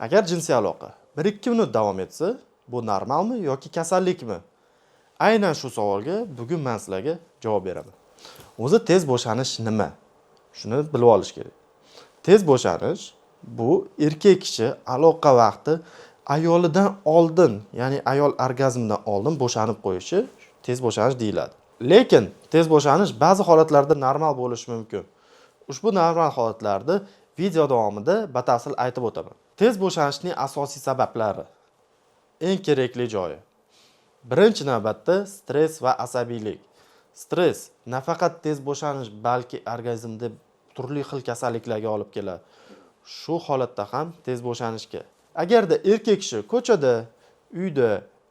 Agar jinsiy aloqa 1-2 minut davom etsa, bu normalmi yoki kasallikmi? Aynan shu savolga bugun men sizlarga javob beraman. O'zi tez bo'shanish nima? Shuni bilib olish kerak. Tez bo'shanish bu erkak kishi aloqa vaqti ayolidan oldin, ya'ni ayol orgazmdan oldin bo'shanib qo'yishi tez bo'shanish deyiladi. Lekin tez bo'shanish ba'zi holatlarda normal bo'lishi mumkin. Ushbu normal holatlarni video davomida batafsil aytib o'taman. Tez bo'shanishning asosiy sabablari. Eng kerakli joyi. Birinchi navbatda stress va asabiylik. Stress nafaqat tez bo'shanish, balki orgazmda turli xil kasalliklarga olib keladi. Shu holatda ham tez bo'shanishga. Agarda erkak kishi ko'chada, uyda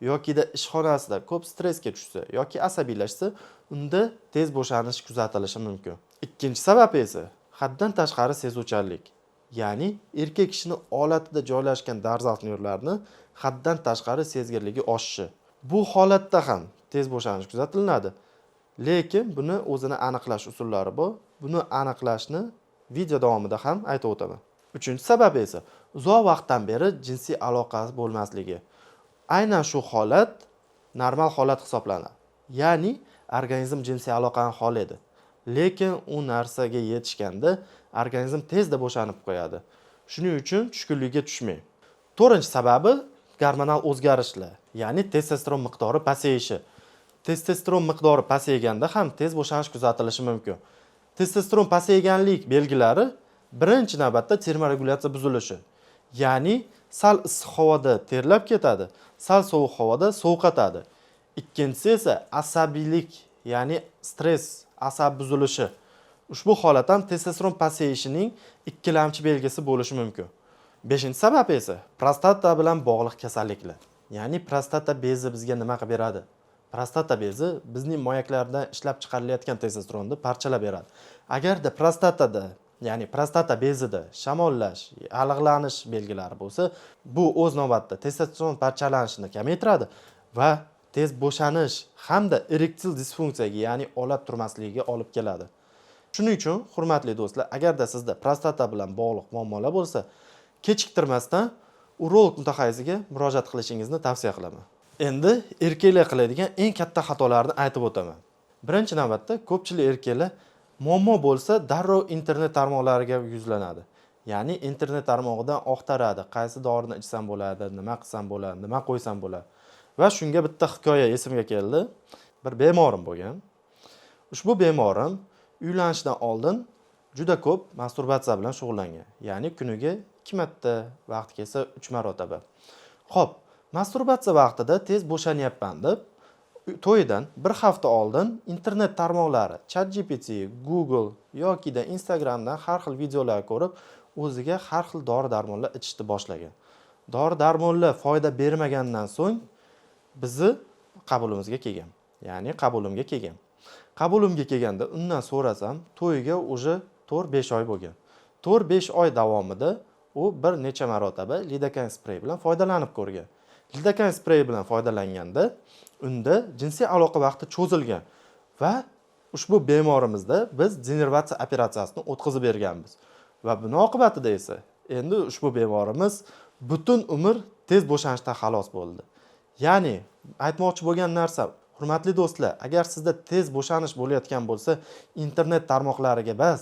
yoki ishxonasida ko'p stressga tushsa yoki asabiylashsa, unda tez bo'shanish kuzatilishi mumkin. Ikkinchi sabab esa haddan tashqari sezuvchanlik. Ya'ni erkak kishining olatida joylashgan darzal nervlarini haddan tashqari sezgirligi oshishi. Bu holatda ham tez bo'shanish kuzatiladi. Lekin buni o'zini aniqlash usullari bor. Buni aniqlashni video davomida ham aytib o'taman. Uchinchi sabab esa uzoq vaqtdan beri jinsiy aloqasi bo'lmasligi. Aynan shu holat normal holat hisoblanadi. Ya'ni organizm jinsiy aloqani xohlaydi. Lekin u narsaga yetishganda organizm tezda bo'shanib qo'yadi. Shuning uchun tushkunlikka tushmang. To'rtinchi sababi gormonal o'zgarishlar, ya'ni testosteron miqdori pasayishi. Testosteron miqdori pasayganda ham tez bo'shanish kuzatilishi mumkin. Testosteron pasayganlik belgilari birinchi navbatda termoregulyatsiya buzilishi. Ya'ni sal issiq havoda terlab ketadi, sal sovuq havoda sovqatadi. Ikkinchisi esa asabiylik, ya'ni stress, asab buzilishi. Ushbu holat ham testosteron pasayishining ikkilamchi belgisi bo'lishi mumkin. Beshinchi sabab esa prostata bilan bog'liq kasalliklar. Ya'ni prostata bezi bizga nima qilib beradi? Prostata bezi bizning moyaklardan ishlab chiqarilayotgan testosteronni parchalab beradi. Agarda prostatada, ya'ni prostata bezida shamollash, yallig'lanish belgilari bo'lsa, bu o'z navbatida testosteron parchalanishini kamaytiradi va tez bo'shanish hamda erektil disfunksiyaga, ya'ni olat turmasligiga olib keladi. Shuning uchun, hurmatli do'stlar, agarda sizda prostata bilan bog'liq muammolar bo'lsa, kechiktirmasdan urolog mutaxassisiga murojaat qilishingizni tavsiya qilaman. Endi erkaklar qiladigan eng katta xatolarni aytib o'taman. Birinchi navbatda ko'pchilik erkaklar muammo bo'lsa darrov internet tarmoqlariga yuzlanadi. Ya'ni internet tarmog'idan oqtaradi, qaysi dorini ichsam bo'ladi, nima qilsam bo'ladi, nima qo'ysam bo'ladi. Va shunga bitta hikoya esimga keldi. Bir bemorim bo'lgan. Ushbu bemorim uylanishdan oldin juda ko'p masturbatsiya bilan shug'ullangan. Ya'ni kuniga 2 marta, vaqt kelsa 3 marotaba. Xo'p, masturbatsiya vaqtida tez bo'shanyapman deb to'yidan bir hafta oldin internet tarmoqlari, ChatGPT, Google yoki Instagramdan har xil videolar ko'rib, o'ziga har xil dori-darmonlar ichishni boshlagan. Dori-darmonlar foyda bermagandan so'ng bizni qabulimizga kelgan. Ya'ni qabulimga kelgan. Qabulimga kelganda undan so'rasam, to'yiga уже 4-5 oy bo'lgan. 4-5 oy davomida u bir necha marotaba lidokain sprey bilan foydalanib ko'rgan. Lidokain sprey bilan foydalanganda unda jinsiy aloqa vaqti cho'zilgan va ushbu bemorimizda biz denervatsiya operatsiyasini o'tkazib berganmiz. Va buning oqibatida esa endi ushbu bemorimiz butun umr tez bo'shanishdan xalos bo'ldi. Ya'ni aytmoqchi bo'lgan narsa, hurmatli do'stlar, agar sizda tez bo'shanish bo'layotgan bo'lsa, internet tarmoqlariga bas,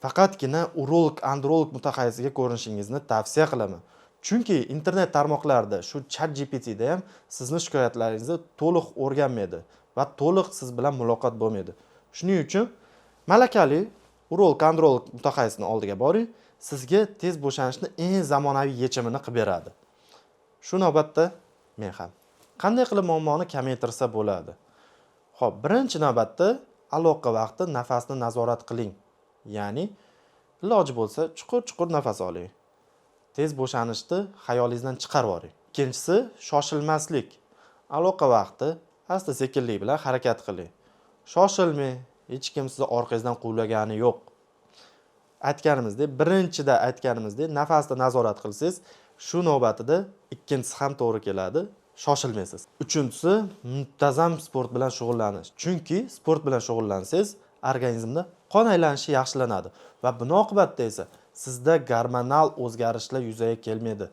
faqatgina urolog, androlog mutaxassisiga ko'rinishingizni tavsiya qilaman. Chunki internet tarmoqlarida, shu ChatGPTda ham sizning shikoyatlaringizni to'liq o'rganmaydi va to'liq siz bilan muloqot bo'lmaydi. Shuning uchun malakali urolog, androlog mutaxassisning oldiga boring, sizga tez bo'shanishni eng zamonaviy yechimini qilib beradi. Shu navbatda men ham qanday qilib muammoni kamaytirsa bo'ladi? Xo'p, birinchi navbatda aloqa vaqti nafasni nazorat qiling. Ya'ni iloji bo'lsa chuqur-chuqur nafas oling. Tez bo'shanishni xayolingizdan chiqarib yuboring. Ikkinchisi, shoshilmaslik. Aloqa vaqti asta-sekinlik bilan harakat qiling. Shoshilmang, hech kim sizni orqangizdan quvlagani yo'q. Birinchida aytganimizdek, nafasni nazorat qilsangiz, shu navbatida ikkinchisi ham to'g'ri keladi. Shoshilmaysiz. Uchinchisi, muntazam sport bilan shug'ullanish. Chunki sport bilan shug'ullansangiz, organizmda qon aylanishi yaxshilanadi va buning oqibatida esa sizda gormonal o'zgarishlar yuzaga kelmaydi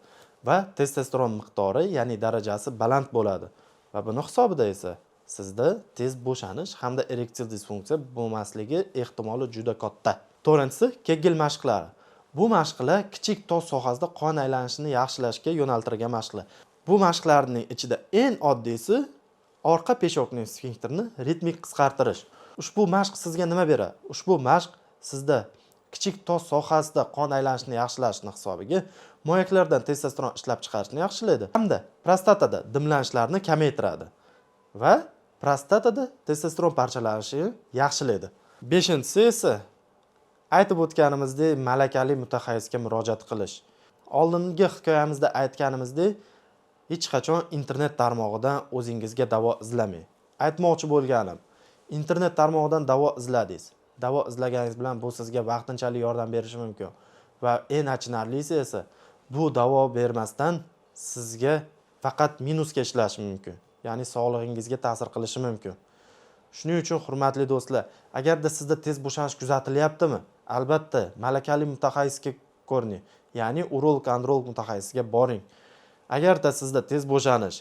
va testosteron miqdori, ya'ni darajasi baland bo'ladi. Va buni hisobida esa sizda tez bo'shanish hamda erektil disfunksiya bo'lmasligi ehtimoli juda katta. To'rtinchisi, Kegel mashqlari. Bu mashqlar kichik tos sohasida qon aylanishini yaxshilashga yo'naltirilgan mashqlar. Bu mashqlarning ichida eng oddiysi orqa peshokning sfinkterini ritmik qisqartirish. Ushbu mashq sizga nima beradi? Ushbu mashq sizda kichik tos sohasida qon aylanishini yaxshilashni hisobiga moyaklardan testosteron ishlab chiqarishni yaxshilaydi hamda prostatada dimlanishlarni kamaytiradi va prostatada testosteron parchalanishini yaxshilaydi. 5-si esa aytib o'tganimizdek malakali mutaxassisga murojaat qilish. Oldingi hikoyamizda aytganimizdek, hech qachon internet tarmog'idan o'zingizga davo izlamang. Aytmoqchi bo'lganim, internet tarmog'idan davo izladingiz. Davo izlaganingiz bilan bu sizga vaqtinchalik yordam berishi mumkin va eng achinarlisi esa bu davo bermasdan sizga faqat minusga ishlashi mumkin. Ya'ni sog'lig'ingizga ta'sir qilishi mumkin. Shuning uchun hurmatli do'stlar, agarda sizda tez bo'shanish kuzatilyaptimi, albatta malakali mutaxassisga ko'rining, ya'ni urolog-androlog mutaxassisga boring. Agarda sizda tez bo'shanish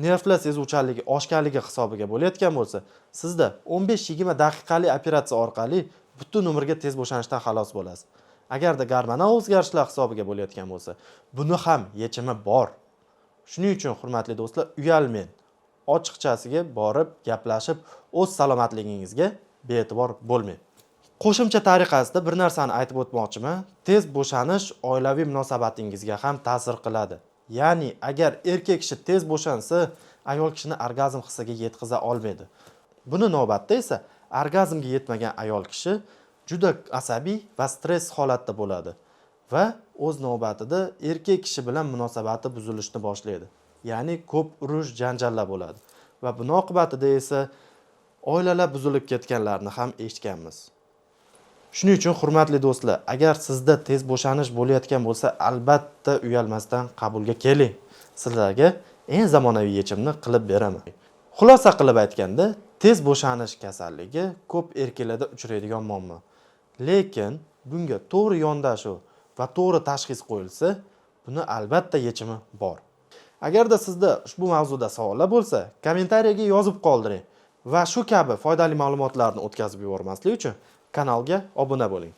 nervlar sezuvchanligi oshganligi hisobiga bo'layotgan bo'lsa, sizda 15-20 daqiqalik operatsiya orqali butun umrga tez bo'shanishdan xalos bo'lasiz. Agarda gormonal o'zgarishlar hisobiga bo'layotgan bo'lsa, buni ham yechimi bor. Shuning uchun hurmatli do'stlar, uyalmang. Ochiqchasiga borib gaplashib, o'z salomatligingizga bee'tibor bo'lmang. Qo'shimcha tariqasida bir narsani aytib o'tmoqchiman. Tez bo'shanish oilaviy munosabatingizga ham ta'sir qiladi. Ya'ni agar erkak kishi tez bo'shansa, ayol kishini orgazm hissiga yetkaza olmaydi. Buni navbatda esa orgazmga yetmagan ayol kishi juda asabiy va stress holatda bo'ladi va o'z navbatida erkak kishi bilan munosabati buzilishni boshlaydi. Ya'ni ko'p urush, janjallar bo'ladi va buning oqibatida esa oilalar buzilib ketganlarni ham eshitganmiz. Shuning uchun hurmatli do'stlar, agar sizda tez bo'shanish bo'layotgan bo'lsa, albatta uyalmasdan qabulga keling. Sizlarga eng zamonaviy yechimni qilib beraman. Xulosa qilib aytganda, tez bo'shanish kasalligi ko'p erkaklarda uchraydigan muammo. Lekin bunga to'g'ri yondashuv va to'g'ri tashxis qo'yilsa, buni albatta yechimi bor. Agarda sizda ushbu mavzuda savollar bo'lsa, kommentariyaga yozib qoldiring va shu kabi foydali ma'lumotlarni o'tkazib yubormaslik uchun kanalga obuna bo'ling.